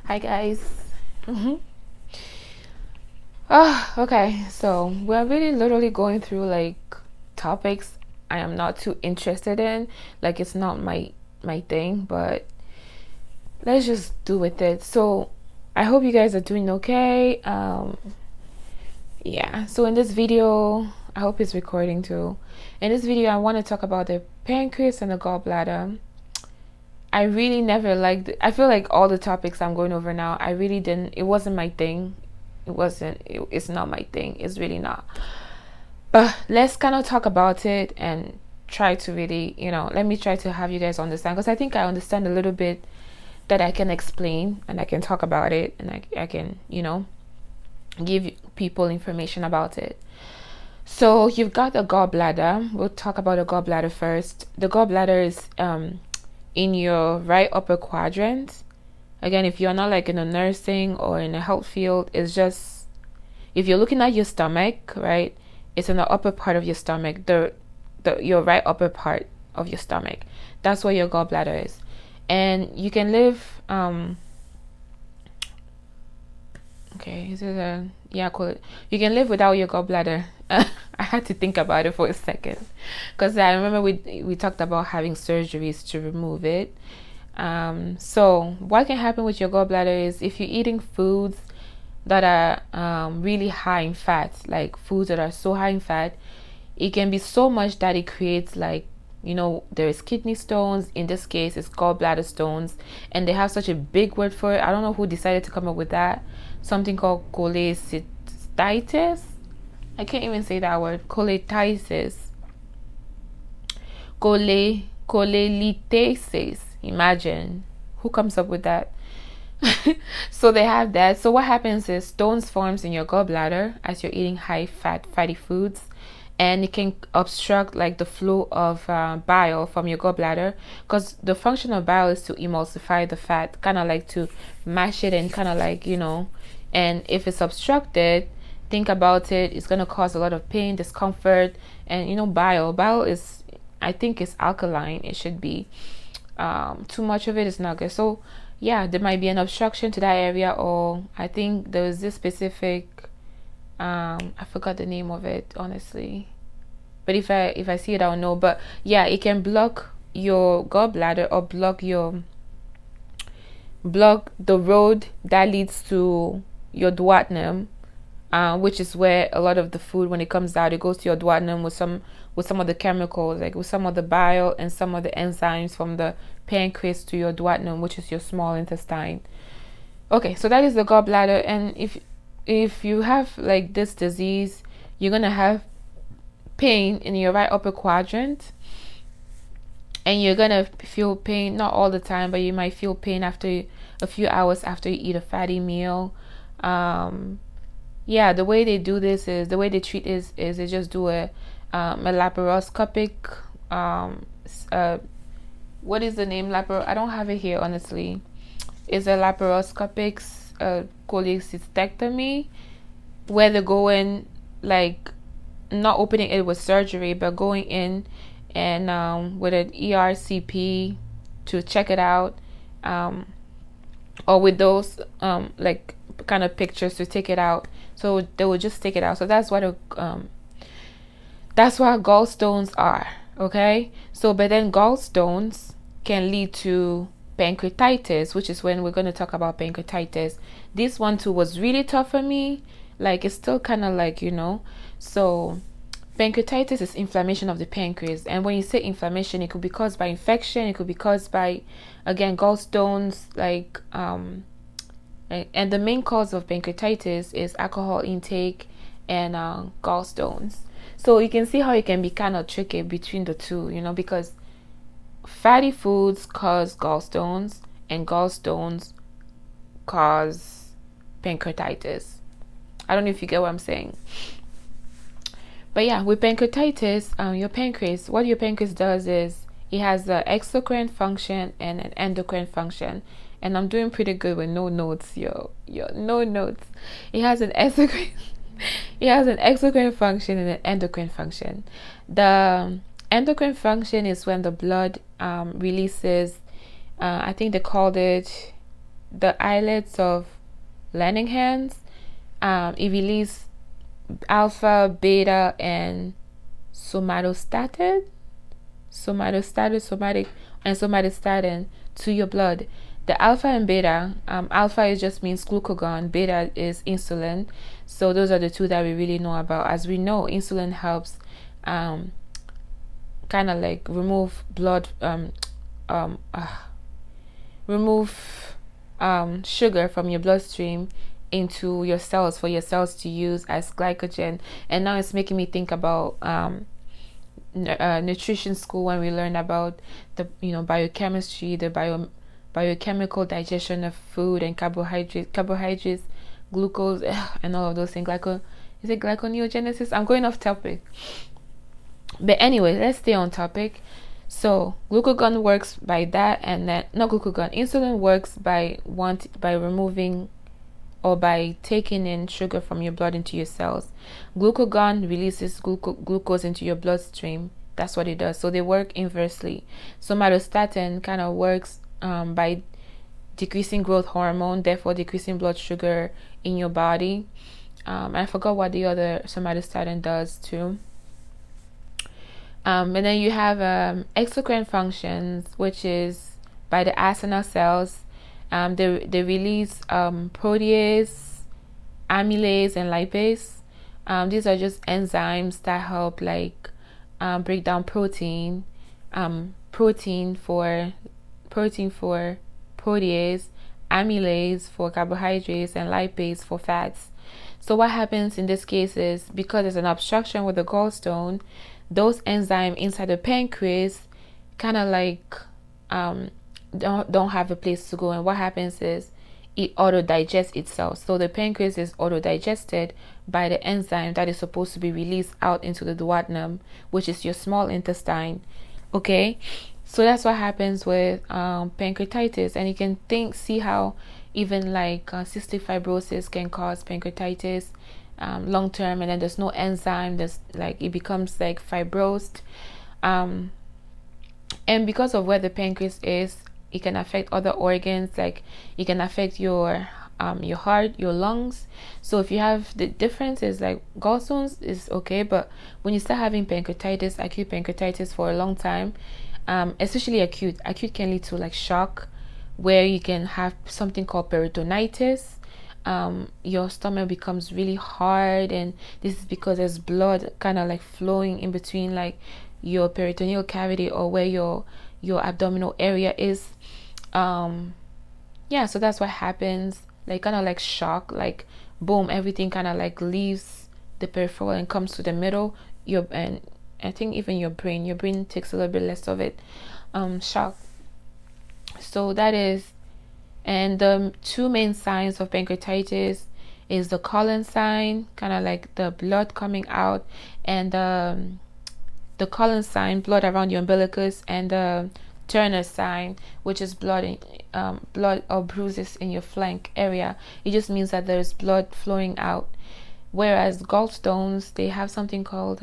Hi guys. Okay, so we're really literally going through like topics I am not too interested in. Like it's not my thing, but let's just do with it. So I hope you guys are doing okay. Yeah, so in this video, I hope it's recording too. In this video, I want to talk about the pancreas and the gallbladder. I really never liked I feel like all the topics I'm going over now, I really didn't, it wasn't my thing. It's not my thing. It's really not. But let's kind of talk about it and try to really, let me try to have you guys understand, because I think I understand a little bit that I can explain and I can talk about it, and I can, give people information about it. So you've got the gallbladder. We'll talk about the gallbladder first. The gallbladder is in your right upper quadrant. Again, if you're not like in a nursing or in a health field, it's just, if you're looking at your stomach, right, it's in the upper part of your stomach, your right upper part of your stomach. That's where your gallbladder is. And you can live cool. You can live without your gallbladder. I had to think about it for a second, because I remember we talked about having surgeries to remove it. So what can happen with your gallbladder is if you're eating foods that are really high in fat, like foods that are so high in fat, it can be so much that it creates like, there is kidney stones. In this case, it's gallbladder stones, and they have such a big word for it. I don't know who decided to come up with that. Something called cholecystitis. I can't even say that word. Cholecystitis. Cholelithasis. Imagine who comes up with that. So they have that. So what happens is stones forms in your gallbladder as you're eating high fat fatty foods, and it can obstruct like the flow of bile from your gallbladder, because the function of bile is to emulsify the fat, kind of like to mash it and kind of like, and if it's obstructed, think about it, it's going to cause a lot of pain, discomfort. And bile is, I think, it's alkaline. It should be. Too much of it is not good. So yeah, there might be an obstruction to that area, or I think there was this specific I forgot the name of it, honestly, but if I see it, I'll know. But yeah, it can block your gallbladder, or block the road that leads to your duodenum, which is where a lot of the food, when it comes out, it goes to your duodenum with some of the chemicals, like with some of the bile and some of the enzymes from the pancreas to your duodenum, which is your small intestine. Okay, so that is the gallbladder. And if you have like this disease, you're gonna have pain in your right upper quadrant, and you're gonna feel pain, not all the time, but you might feel pain after a few hours after you eat a fatty meal. The way they do this is, the way they treat is they just do a laparoscopic, what is the name? I don't have it here, honestly. It's a laparoscopic cholecystectomy, where they're going, like, not opening it with surgery, but going in and with an ERCP to check it out, or with those like kind of pictures to take it out. So they will just take it out. So that's what gallstones are. Okay, so but then gallstones can lead to pancreatitis, which is when we're going to talk about pancreatitis. This one too was really tough for me. Like, it's still kind of like, so pancreatitis is inflammation of the pancreas. And when you say inflammation, it could be caused by infection. It could be caused by, again, gallstones, like, and the main cause of pancreatitis is alcohol intake and gallstones. So you can see how it can be kind of tricky between the two, because fatty foods cause gallstones, and gallstones cause pancreatitis. I don't know if you get what I'm saying. But yeah, with pancreatitis, your pancreas, what your pancreas does is it has an exocrine function and an endocrine function. And I'm doing pretty good with no notes, no notes. It has an exocrine function and an endocrine function. The endocrine function is when the blood releases, I think they called it the islets of Langerhans. It releases alpha, beta, and somatostatin, somatostatin to your blood. The alpha and beta, alpha is just means glucagon, beta is insulin. So those are the two that we really know about. As we know, insulin helps kind of like remove blood, remove sugar from your bloodstream into your cells for your cells to use as glycogen. And now it's making me think about nutrition school, when we learn about the biochemistry, the biochemical digestion of food and carbohydrates, glucose, and all of those things. Is it glyconeogenesis? I'm going off topic, but anyway, let's stay on topic. So glucagon works by that, and then not glucagon, insulin works by removing or by taking in sugar from your blood into your cells. Glucagon releases glucose into your bloodstream. That's what it does. So they work inversely. Somatostatin kind of works by decreasing growth hormone, therefore decreasing blood sugar in your body. I forgot what the other somatostatin does too. And then you have exocrine functions, which is by the acinar cells. They release protease, amylase, and lipase. These are just enzymes that help like break down protein for protease, amylase for carbohydrates, and lipase for fats. So what happens in this case is, because there's an obstruction with the gallstone, those enzymes inside the pancreas kind of like don't have a place to go, and what happens is it auto digests itself. So the pancreas is auto digested by the enzyme that is supposed to be released out into the duodenum, which is your small intestine. Okay, so that's what happens with pancreatitis. And you can see how even like cystic fibrosis can cause pancreatitis long term, and then there's no enzyme, there's like it becomes like fibrosed, and because of where the pancreas is, it can affect other organs. Like it can affect your heart, your lungs. So if you have, the difference is like gallstones is okay, but when you start having pancreatitis, acute pancreatitis for a long time, especially acute can lead to like shock, where you can have something called peritonitis. Your stomach becomes really hard, and this is because there's blood kind of like flowing in between like your peritoneal cavity, or where your abdominal area is. So that's what happens, like kind of like shock, like boom, everything kind of like leaves the peripheral and comes to the middle. And I think even your brain takes a little bit less of it. Shock. So that is, and the two main signs of pancreatitis is the colon sign, kind of like the blood coming out, and the colon sign, blood around your umbilicus, and the Turner sign, which is blood or bruises in your flank area. It just means that there's blood flowing out. Whereas gallstones, they have something called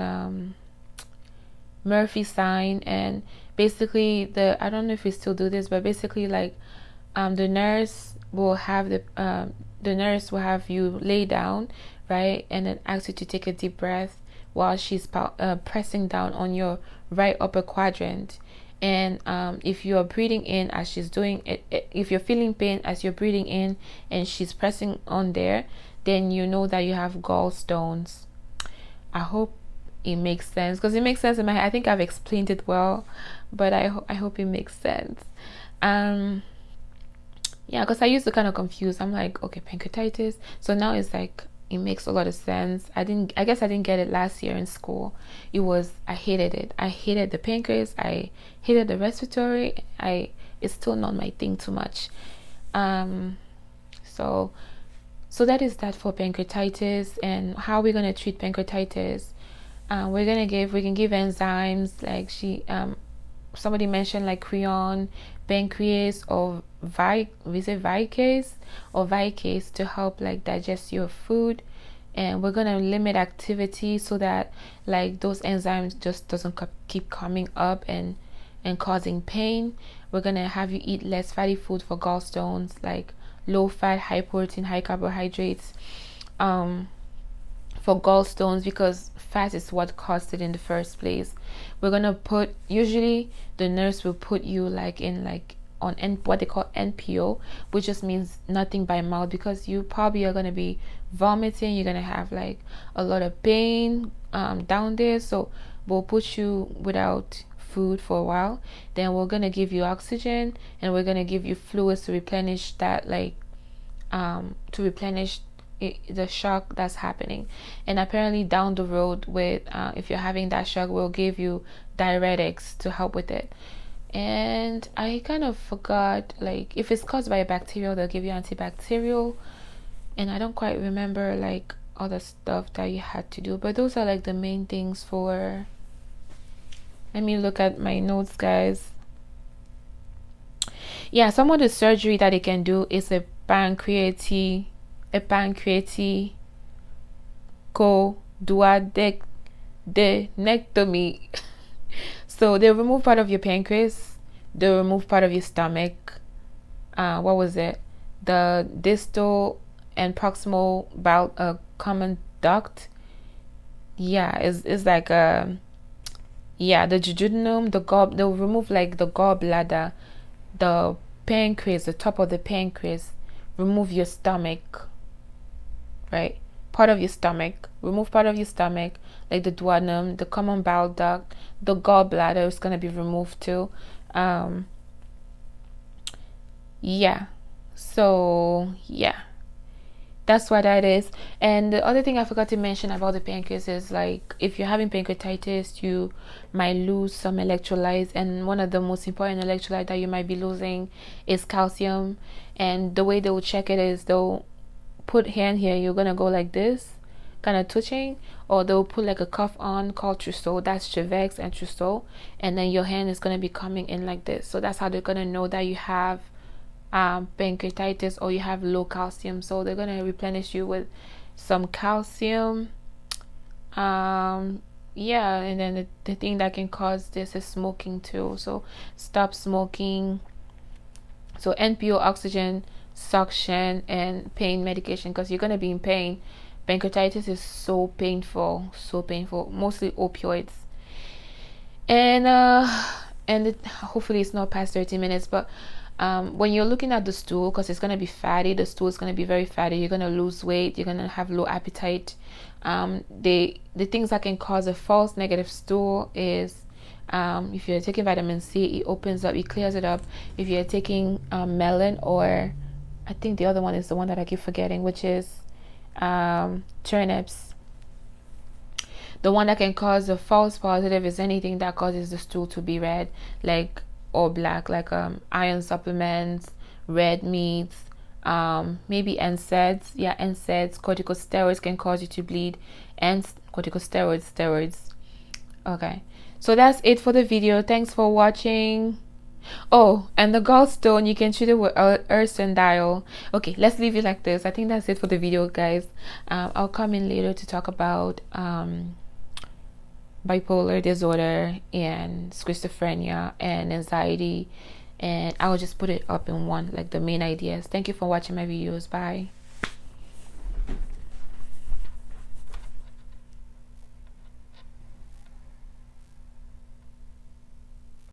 Murphy sign, and basically I don't know if we still do this, but basically like the nurse will have you lay down, right, and then ask you to take a deep breath while she's pressing down on your right upper quadrant. And if you are breathing in as she's doing it, if you're feeling pain as you're breathing in and she's pressing on there, then you know that you have gallstones. I hope it makes sense, because it makes sense in my head. I think I've explained it well, but I hope it makes sense. Because I used to kind of confuse. I'm like, okay, pancreatitis. So now it's like, it makes a lot of sense. I guess I didn't get it last year in school. I hated it. I hated the pancreas. I hated the respiratory. It's still not my thing too much. So that is that for pancreatitis. And how we're going to treat pancreatitis. We can give enzymes like somebody mentioned like Creon, Pancreas, or Vicase to help like digest your food. And we're gonna limit activity so that like those enzymes just doesn't keep coming up and causing pain. We're gonna have you eat less fatty food for gallstones, like low fat, high protein, high carbohydrates, for gallstones, because fat is what caused it in the first place. We're gonna put, usually the nurse will put you like in like on what they call NPO, which just means nothing by mouth, because you probably are gonna be vomiting, you're gonna have like a lot of pain down there. So we'll put you without food for a while, then we're gonna give you oxygen, and we're gonna give you fluids to replenish that, like to replenish the shock that's happening. And apparently down the road, with if you're having that shock, we'll give you diuretics to help with it. And I kind of forgot, like if it's caused by a bacterial, they'll give you antibacterial, and I don't quite remember like other stuff that you had to do, but those are like the main things for. Let me look at my notes, guys. Yeah, some of the surgery that they can do is a pancreatitis duodenectomy. So they remove part of your pancreas, they remove part of your stomach. What was it? The distal and proximal bowel common duct. Yeah, is like the jejunum, they'll remove like the gallbladder, the pancreas, the top of the pancreas, remove your stomach, right? Part of your stomach, remove part of your stomach, like the duodenum, the common bowel duct, the gallbladder is gonna be removed too. Yeah. So yeah, that's what that is. And the other thing I forgot to mention about the pancreas is, like, if you're having pancreatitis, you might lose some electrolytes, and one of the most important electrolyte that you might be losing is calcium. And the way they will check it is they'll put hand here, you're gonna go like this, kind of touching, or they'll put like a cuff on called trousseau, that's Chevex and trousseau, and then your hand is gonna be coming in like this. So that's how they're gonna know that you have pancreatitis or you have low calcium. So they're gonna replenish you with some calcium. Yeah, and then the thing that can cause this is smoking too, so stop smoking. So NPO, oxygen, suction, and pain medication, because you're gonna be in pain. Pancreatitis is so painful, mostly opioids. And hopefully it's not past 30 minutes, but when you're looking at the stool, because it's going to be fatty, the stool is going to be very fatty, you're going to lose weight, you're going to have low appetite. The things that can cause a false negative stool is if you're taking vitamin C, it opens up, it clears it up. If you're taking melon, or I think the other one is the one that I keep forgetting, which is turnips. The one that can cause a false positive is anything that causes the stool to be red, like, or black, like iron supplements, red meats, maybe NSAIDs. Yeah, NSAIDs, corticosteroids can cause you to bleed, and steroids. Okay, so that's it for the video. Thanks for watching. Oh, and the gallstone, you can treat it with ursendiol. Okay, let's leave it like this. I think that's it for the video, guys. I'll come in later to talk about bipolar disorder and schizophrenia and anxiety, and I'll just put it up in one, like the main ideas. Thank you for watching my videos. Bye.